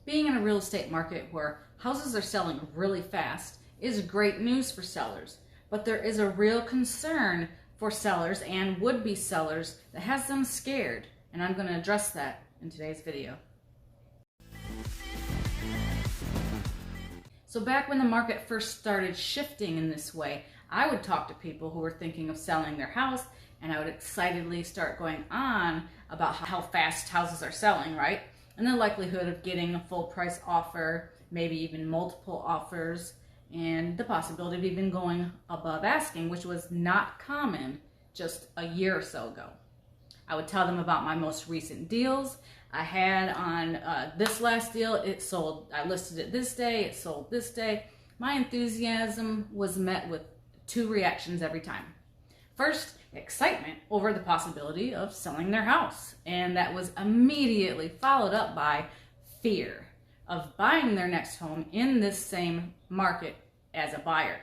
Being in a real estate market where houses are selling really fast is great news for sellers, but there is a real concern for sellers and would-be sellers that has them scared, and I'm going to address that in today's video. So back when the market first started shifting in this way, I would talk to people who were thinking of selling their house, and I would excitedly start going on about how fast houses are selling, right? And the likelihood of getting a full price offer, maybe even multiple offers, and the possibility of even going above asking, which was not common just a year or so ago. I would tell them about my most recent deals I had on this last deal. It sold, I listed it this day, it sold this day. My enthusiasm was met with two reactions every time. First, excitement over the possibility of selling their house, and that was immediately followed up by fear of buying their next home in this same market as a buyer.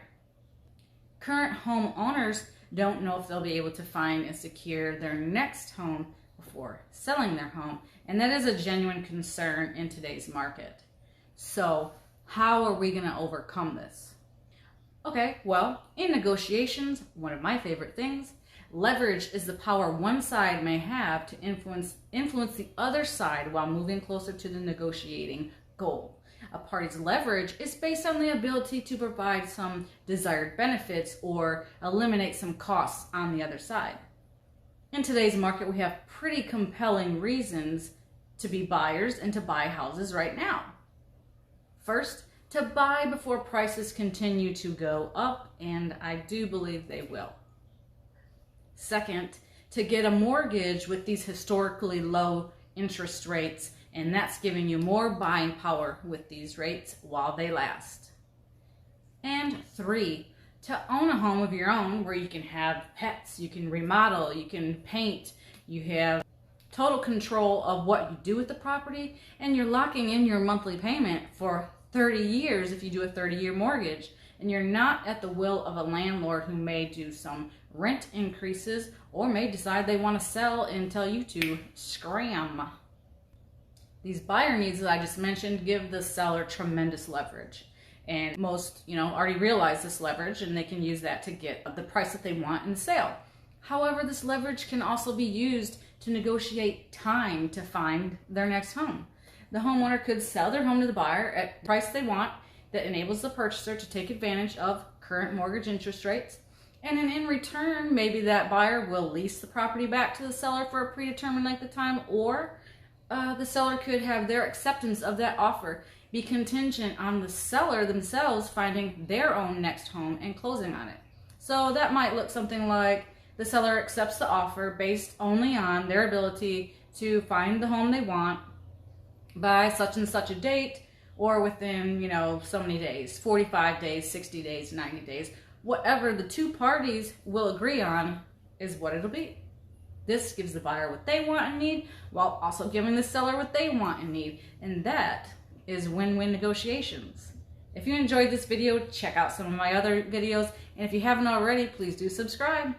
Current homeowners don't know if they'll be able to find and secure their next home before selling their home, and that is a genuine concern in today's market. So how are we going to overcome this? Okay, well, in negotiations, one of my favorite things, leverage is the power one side may have to influence the other side while moving closer to the negotiating goal. A party's leverage is based on the ability to provide some desired benefits or eliminate some costs on the other side. In today's market, we have pretty compelling reasons to be buyers and to buy houses right now. First, to buy before prices continue to go up, and I do believe they will. Second, to get a mortgage with these historically low interest rates, and that's giving you more buying power with these rates while they last. And three, to own a home of your own where you can have pets, you can remodel, you can paint, you have total control of what you do with the property, and you're locking in your monthly payment for 30 years if you do a 30-year mortgage, and you're not at the will of a landlord who may do some rent increases or may decide they want to sell and tell you to scram. These buyer needs that I just mentioned give the seller tremendous leverage. And most, already realize this leverage, and they can use that to get the price that they want in the sale. However, this leverage can also be used to negotiate time to find their next home. The homeowner could sell their home to the buyer at the price they want that enables the purchaser to take advantage of current mortgage interest rates. And then in return, maybe that buyer will lease the property back to the seller for a predetermined length of time, or the seller could have their acceptance of that offer be contingent on the seller themselves finding their own next home and closing on it. So that might look something like the seller accepts the offer based only on their ability to find the home they want by such and such a date, or within, so many days, 45 days, 60 days, 90 days. Whatever the two parties will agree on is what it'll be. This gives the buyer what they want and need, while also giving the seller what they want and need. And that is win-win negotiations. If you enjoyed this video, check out some of my other videos. And if you haven't already, please do subscribe.